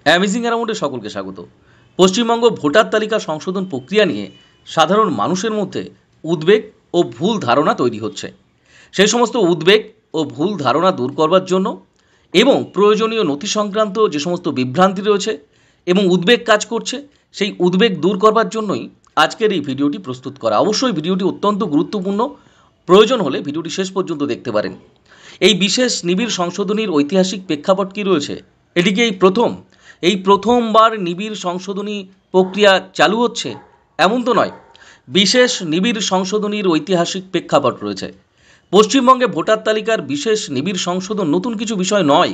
Amazing অ্যারাউন্ডে সকলকে স্বাগত। Paschimbanga voter তালিকা সংশোধন প্রক্রিয়া নিয়ে সাধারণ মানুষের মধ্যে উদ্বেগ ও ভুল ধারণা তৈরি হচ্ছে। সেই সমস্ত উদ্বেগ ও ভুল ধারণা দূর করবার জন্য এবং প্রয়োজনীয় নথি সংক্রান্ত যে সমস্ত বিভ্রান্তি রয়েছে এবং উদ্বেগ কাজ করছে, সেই উদ্বেগ দূর করবার জন্যই আজকের এই ভিডিওটি প্রস্তুত করা। অবশ্যই ভিডিওটি অত্যন্ত গুরুত্বপূর্ণ, প্রয়োজন হলে ভিডিওটি শেষ পর্যন্ত দেখতে পারেন। এই বিশেষ নিবিড় সংশোধনীর ঐতিহাসিক প্রেক্ষাপট কী রয়েছে? এটিকে এই প্রথমবার নিবিড় সংশোধনী প্রক্রিয়া চালু হচ্ছে এমন তো নয়। বিশেষ নিবিড় সংশোধনীর ঐতিহাসিক প্রেক্ষাপট রয়েছে। পশ্চিমবঙ্গে ভোটার তালিকার বিশেষ নিবিড় সংশোধন নতুন কিছু বিষয় নয়।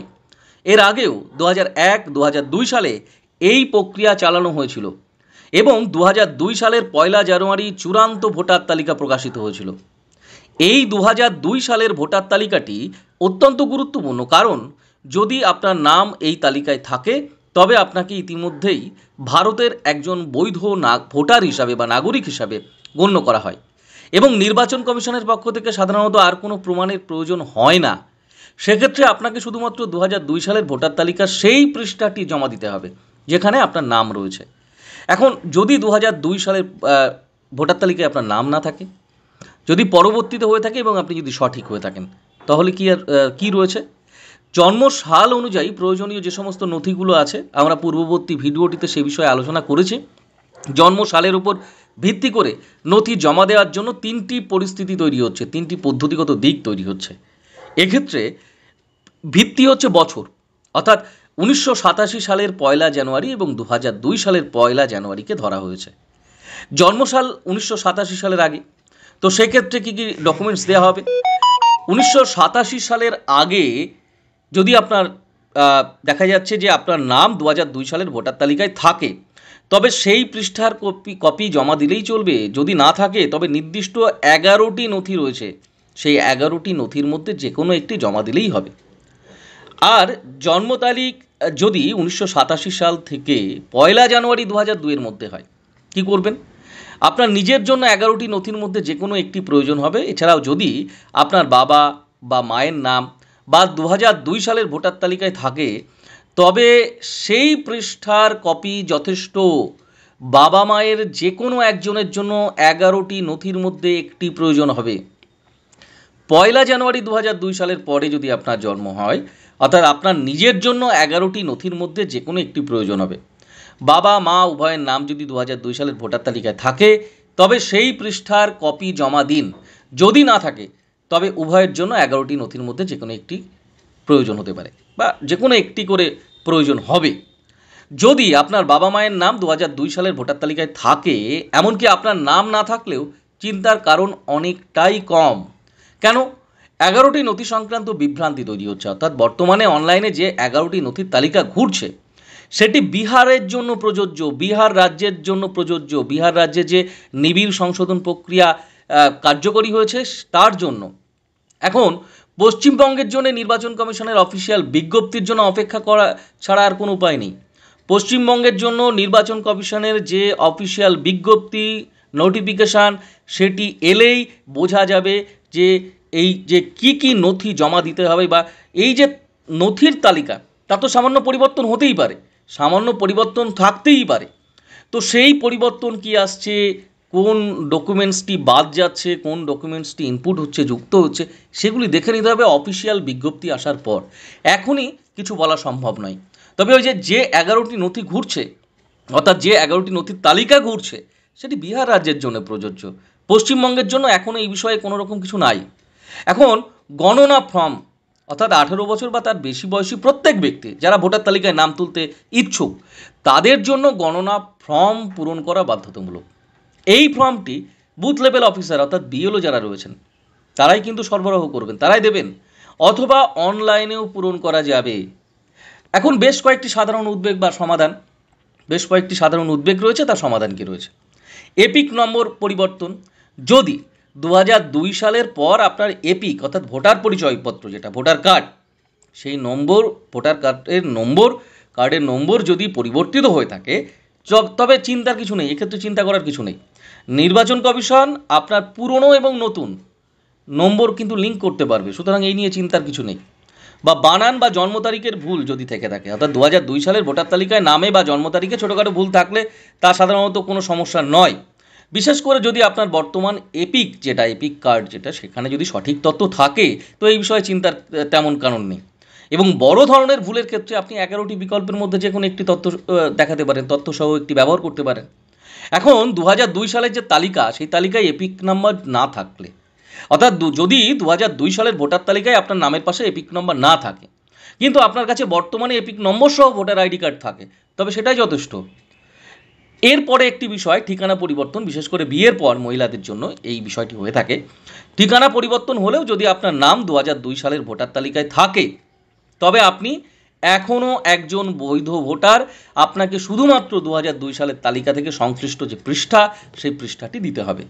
এর আগেও 2001-2002 সালে এই প্রক্রিয়া চালানো হয়েছিল এবং 2002 সালের 1 জানুয়ারি চূড়ান্ত ভোটার তালিকা প্রকাশিত হয়েছিল। এই 2002 সালের ভোটার তালিকাটি অত্যন্ত গুরুত্বপূর্ণ, কারণ যদি আপনার নাম এই তালিকায় থাকে তবে আপনাকে ইতিমধ্যেই ভারতের একজন বৈধ ভোটার হিসাবে বা নাগরিক হিসাবে গণ্য করা হয় এবং নির্বাচন কমিশনের পক্ষ থেকে সাধারণত আর কোনো প্রমাণের প্রয়োজন হয় না। সেক্ষেত্রে আপনাকে শুধুমাত্র 2002 সালের ভোটার তালিকার সেই পৃষ্ঠাটি জমা দিতে হবে যেখানে আপনার নাম রয়েছে। এখন যদি 2002 সালের ভোটার তালিকায় আপনার নাম না থাকে, যদি পরবর্তীতে হয়ে থাকে এবং আপনি যদি সঠিক হয়ে থাকেন, তাহলে কি রয়েছে? জন্ম সাল অনুযায়ী প্রয়োজনীয় যে সমস্ত নথিগুলো আছে, আমরা পূর্ববর্তী ভিডিওটিতে সে বিষয়ে আলোচনা করেছি। জন্ম সালের উপর ভিত্তি করে নথি জমা দেওয়ার জন্য তিনটি পরিস্থিতি তৈরি হচ্ছে, তিনটি পদ্ধতিগত দিক তৈরি হচ্ছে। এক্ষেত্রে ভিত্তি হচ্ছে বছর, অর্থাৎ 1987 সালের 1 জানুয়ারি এবং 2002 সালের 1 জানুয়ারিকে ধরা হয়েছে। জন্মসাল 1987 সালের আগে, তো সেক্ষেত্রে কী কী ডকুমেন্টস দেওয়া হবে? 1987 সালের আগে যদি আপনার দেখা যাচ্ছে যে আপনার নাম 2002 সালের ভোটার তালিকায় থাকে, তবে সেই পৃষ্ঠার কপি জমা দিলেই চলবে। যদি না থাকে তবে নির্দিষ্ট 11টি নথি রয়েছে, সেই 11টি নথির মধ্যে যে কোনো একটি জমা দিলেই হবে। আর জন্ম তারিখ যদি 1987 সাল থেকে 1 জানুয়ারি 2002 মধ্যে হয়, কি করবেন? আপনার নিজের জন্য 11টি নথির মধ্যে যে কোনো একটি প্রয়োজন হবে। এছাড়াও যদি আপনার বাবা বা মায়ের নাম বা 2002 সালের ভোটার তালিকায় থাকে, তবে সেই পৃষ্ঠার কপি যথেষ্ট। বাবা মায়ের যে কোনো একজনের জন্য 11টি নথির মধ্যে একটি প্রয়োজন হবে। 1 জানুয়ারি 2002 সালের পরে যদি আপনার জন্ম হয়, অর্থাৎ আপনার নিজের জন্য 11টি নথির মধ্যে যে কোনো একটি প্রয়োজন হবে। বাবা মা উভয়ের নাম যদি 2002 সালের ভোটার তালিকায় থাকে, তবে সেই পৃষ্ঠার কপি জমা দিন। যদি না থাকে তবে উভয়ের জন্য 11টি নথির মধ্যে যে কোনো একটি প্রয়োজন হতে পারে বা যে কোনো একটি করে প্রয়োজন হবে। যদি আপনার বাবা মায়ের নাম 2002 সালের ভোটার তালিকায় থাকে, এমনকি আপনার নাম না থাকলেও চিন্তার কারণ অনেকটাই কম। কেন? 11টি নথি সংক্রান্ত বিভ্রান্তি তৈরি হচ্ছে, অর্থাৎ বর্তমানে অনলাইনে যে 11টি নথির তালিকা ঘুরছে সেটি বিহারের জন্য প্রযোজ্য, বিহার রাজ্যের জন্য প্রযোজ্য। বিহার রাজ্যে যে নিবিড় সংশোধন প্রক্রিয়া কার্যকরী হয়েছে তার জন্য। এখন পশ্চিমবঙ্গের জন্য নির্বাচন কমিশনের অফিসিয়াল বিজ্ঞপ্তির জন্য অপেক্ষা করা ছাড়া আর কোনো উপায় নেই। পশ্চিমবঙ্গের জন্য নির্বাচন কমিশনের যে অফিসিয়াল বিজ্ঞপ্তি, নোটিফিকেশান, সেটি এলেই বোঝা যাবে যে এই যে কি নথি জমা দিতে হবে বা এই যে নথির তালিকা, তা তো সামান্য পরিবর্তন হতেই পারে, সামান্য পরিবর্তন থাকতেই পারে। তো সেই পরিবর্তন কি আসছে, কোন ডকুমেন্টসটি বাদ যাচ্ছে, কোন ডকুমেন্টসটি ইনপুট হচ্ছে, যুক্ত হচ্ছে, সেগুলি দেখে নিতে হবে অফিসিয়াল বিজ্ঞপ্তি আসার পর। এখনই কিছু বলা সম্ভব নয়। তবে ওই যে 11টি নথি ঘুরছে, অর্থাৎ যে 11টি নথির তালিকা ঘুরছে, সেটি বিহার রাজ্যের জন্য প্রযোজ্য। পশ্চিমবঙ্গের জন্য এখনও এই বিষয়ে কোনো রকম কিছু নাই। এখন গণনা ফর্ম, অর্থাৎ 18 বছর বা তার বেশি বয়সী প্রত্যেক ব্যক্তি যারা ভোটার তালিকায় নাম তুলতে ইচ্ছুক, তাদের জন্য গণনা ফর্ম পূরণ করা বাধ্যতামূলক। এই ফর্মটি বুথ লেভেল অফিসার অর্থাৎ বিএলও যারা রয়েছেন তারাই কিন্তু সরবরাহ করবেন, তারাই দেবেন, অথবা অনলাইনেও পূরণ করা যাবে। এখন বেশ কয়েকটি সাধারণ উদ্বেগ রয়েছে, তার সমাধান কি রয়েছে? এপিক নম্বর পরিবর্তন। যদি 2002 সালের পর আপনার এপিক অর্থাৎ ভোটার পরিচয়পত্র, যেটা ভোটার কার্ড, সেই নম্বর, ভোটার কার্ডের নম্বর যদি পরিবর্তিত হয়ে থাকে, তবে চিন্তার কিছু নেই, এক্ষেত্রে চিন্তা করার কিছু নেই। নির্বাচন কমিশন আপনার পুরনো এবং নতুন নম্বর কিন্তু লিঙ্ক করতে পারবে, সুতরাং এই নিয়ে চিন্তার কিছু নেই। বা বানান বা জন্ম তারিখের ভুল যদি থেকে থাকে, অর্থাৎ 2002 সালের ভোটার তালিকায় নামে বা জন্ম তারিখে ছোটোখাটো ভুল থাকলে তা সাধারণত কোনো সমস্যা নয়। বিশেষ করে যদি আপনার বর্তমান এপিক কার্ড যেটা, সেখানে যদি সঠিক তথ্য থাকে তো এই বিষয়ে চিন্তার তেমন কারণ নেই। এবং বড় ধরনের ভুলের ক্ষেত্রে আপনি 11টি বিকল্পের মধ্যে যে কোনো একটি তথ্য দেখাতে পারেন, তথ্যসহ একটি ব্যবহার করতে পারেন। এখন 2002 সালের যে তালিকা, সেই তালিকায় এপিক নাম্বার না থাকলে, অর্থাৎ যদি 2002 সালের ভোটার তালিকায় আপনার নামের পাশে এপিক নম্বর না থাকে, কিন্তু আপনার কাছে বর্তমানে এপিক নম্বর সহ ভোটার আইডি কার্ড থাকে, তবে সেটাই যথেষ্ট। এরপরে একটি বিষয়, ঠিকানা পরিবর্তন। বিশেষ করে বিয়ের পর মহিলাদের জন্য এই বিষয়টি হয়ে থাকে। ঠিকানা পরিবর্তন হলেও যদি আপনার নাম 2002 সালের ভোটার তালিকায় থাকে, তবে আপনি এখনও একজন বৈধ ভোটার। আপনাকে শুধুমাত্র 2002 সালের তালিকা থেকে সংশ্লিষ্ট যে পৃষ্ঠা, সেই পৃষ্ঠাটি দিতে হবে।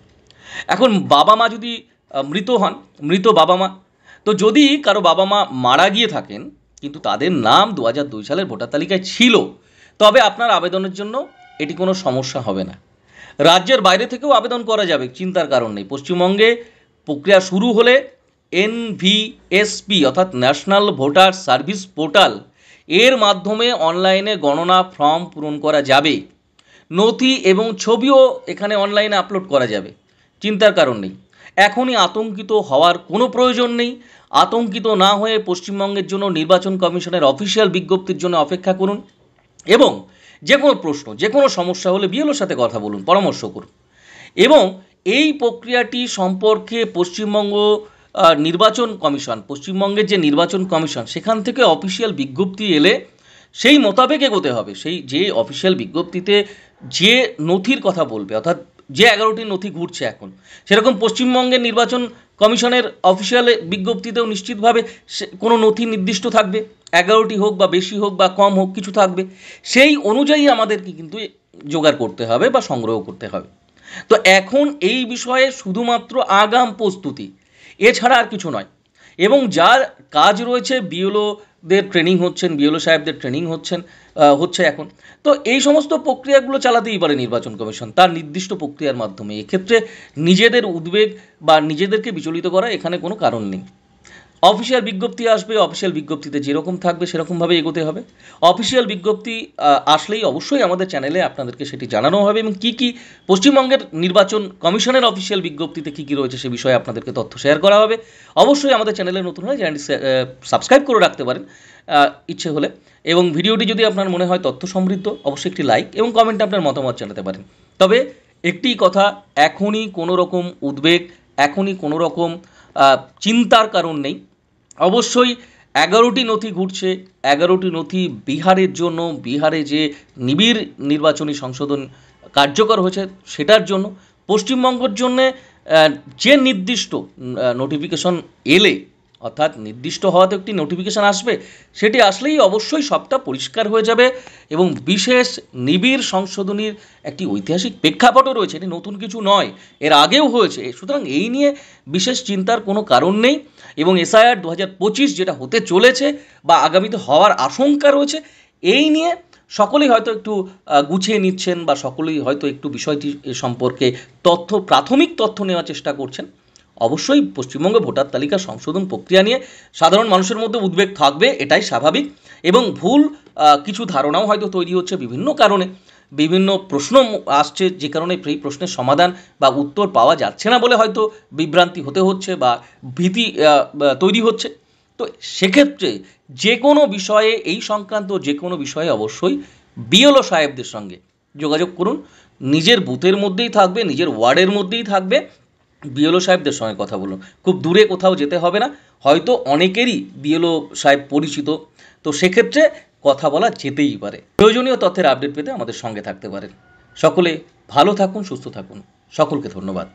এখন বাবা মা যদি মৃত হন, মৃত বাবা মা, তো যদি কারো বাবা মা মারা গিয়ে থাকেন কিন্তু তাদের নাম 2002 সালের ভোটার তালিকায় ছিল, তবে আপনার আবেদনের জন্য এটি কোনো সমস্যা হবে না। রাজ্যের বাইরে থেকেও আবেদন করা যাবে, চিন্তার কারণ নেই। পশ্চিমবঙ্গে প্রক্রিয়া শুরু হলে NVSP অর্থাৎ ন্যাশনাল ভোটার সার্ভিস পোর্টাল, এর মাধ্যমে অনলাইনে গণনা ফর্ম পূরণ করা যাবে। নথি এবং ছবিও এখানে অনলাইনে আপলোড করা যাবে, চিন্তার কারণ নেই। এখনই আতঙ্কিত হওয়ার কোনো প্রয়োজন নেই। আতঙ্কিত না হয়ে পশ্চিমবঙ্গের জন্য নির্বাচন কমিশনের অফিসিয়াল বিজ্ঞপ্তির জন্য অপেক্ষা করুন এবং যে কোনো প্রশ্ন, যে কোনো সমস্যা হলে বিএলওর সাথে কথা বলুন, পরামর্শ করুন। এবং এই প্রক্রিয়াটি সম্পর্কে পশ্চিমবঙ্গ নির্বাচন কমিশন, পশ্চিমবঙ্গের যে নির্বাচন কমিশন, সেখান থেকে অফিসিয়াল বিজ্ঞপ্তি এলে সেই মোতাবেক এগোতে হবে। সেই যে অফিসিয়াল বিজ্ঞপ্তিতে যে নথির কথা বলবে, অর্থাৎ যে 11টি নথি ঘুরছে এখন, সেরকম পশ্চিমবঙ্গের নির্বাচন কমিশনের অফিসিয়াল বিজ্ঞপ্তিতেও নিশ্চিতভাবে কোনো নথি নির্দিষ্ট থাকবে, 11টি হোক বা বেশি হোক বা কম হোক, কিছু থাকবে। সেই অনুযায়ী আমাদেরকে কিন্তু জোগাড় করতে হবে বা সংগ্রহ করতে হবে। তো এখন এই বিষয়ে শুধুমাত্র আগাম প্রস্তুতি, এছাড়া আর কিছু নয়। এবং যার কাজ রয়েছে, বিএলওদের ট্রেনিং হচ্ছেন, বিএলও সাহেবদের ট্রেনিং হচ্ছে এখন। তো এই সমস্ত প্রক্রিয়াগুলো চালাতেই পারে নির্বাচন কমিশন তার নির্দিষ্ট প্রক্রিয়ার মাধ্যমে। এক্ষেত্রে নিজেদের উদ্বেগ বা নিজেদেরকে বিচলিত করা এখানে কোনো কারণ নেই। অফিসিয়াল বিজ্ঞপ্তি আসবে, অফিসিয়াল বিজ্ঞপ্তিতে যেরকম থাকবে সেরকমভাবে এগোতে হবে। অফিসিয়াল বিজ্ঞপ্তি আসলেই অবশ্যই আমাদের চ্যানেলে আপনাদেরকে সেটি জানানো হবে এবং কী কী পশ্চিমবঙ্গের নির্বাচন কমিশনের অফিসিয়াল বিজ্ঞপ্তিতে কী কী রয়েছে সে বিষয়ে আপনাদেরকে তথ্য শেয়ার করা হবে। অবশ্যই আমাদের চ্যানেলে নতুন হলে চ্যানেলটি সাবস্ক্রাইব করে রাখতে পারেন ইচ্ছে হলে। এবং ভিডিওটি যদি আপনার মনে হয় তথ্য সমৃদ্ধ, অবশ্যই একটি লাইক এবং কমেন্টে আপনার মতামত জানাতে পারেন। তবে একটি কথা, এখনই কোনো রকম উদ্বেগ, এখনই কোনো রকম চিন্তার কারণ নেই। অবশ্যই 11টি নথি ঘুরছে, 11টি নথি বিহারের জন্য, বিহারে যে নিবিড় নির্বাচনী সংশোধন কার্যকর হয়েছে সেটার জন্য। পশ্চিমবঙ্গের জন্যে যে নির্দিষ্ট নোটিফিকেশন এলে, অর্থাৎ নির্দিষ্ট হওয়াতে একটি নোটিফিকেশান আসবে, সেটি আসলেই অবশ্যই সবটা পরিষ্কার হয়ে যাবে এবং বিশেষ নিবিড় সংশোধনীর একটি ঐতিহাসিক প্রেক্ষাপটও রয়েছে, এটি নতুন কিছু নয়, এর আগেও হয়েছে। সুতরাং এই নিয়ে বিশেষ চিন্তার কোনো কারণ নেই। এবং এসআইআর 2025 যেটা হতে চলেছে বা আগামীতে হওয়ার আশঙ্কা রয়েছে, এই নিয়ে সকলেই হয়তো একটু গুছিয়ে নিচ্ছেন বা সকলেই হয়তো একটু বিষয়টি সম্পর্কে প্রাথমিক তথ্য নেওয়ার চেষ্টা করছেন। অবশ্যই পশ্চিমবঙ্গে ভোটার তালিকা সংশোধন প্রক্রিয়া নিয়ে সাধারণ মানুষের মধ্যে উদ্বেগ থাকবে, এটাই স্বাভাবিক। এবং ভুল কিছু ধারণাও হয়তো তৈরি হচ্ছে বিভিন্ন কারণে, বিভিন্ন প্রশ্ন আসছে, যে কারণে সেই প্রশ্নের সমাধান বা উত্তর পাওয়া যাচ্ছে না বলে হয়তো বিভ্রান্তি হতে হচ্ছে বা ভীতি তৈরি হচ্ছে। তো সেক্ষেত্রে যে কোনো বিষয়ে, এই সংক্রান্ত যে কোনো বিষয়ে অবশ্যই বিএলও সাহেবদের সঙ্গে যোগাযোগ করুন। নিজের বুথের মধ্যেই থাকবে, নিজের ওয়ার্ডের মধ্যেই থাকবে, বিএলও সাহেবদের সঙ্গে কথা বলুন। খুব দূরে কোথাও যেতে হবে না, হয়তো অনেকেরই বিএলও সাহেব পরিচিত, তো সেক্ষেত্রে কথা বলা যেতেই পারে। প্রয়োজনীয় তথ্যের আপডেট পেতে আমাদের সঙ্গে থাকতে পারেন। সকলে ভালো থাকুন, সুস্থ থাকুন। সকলকে ধন্যবাদ।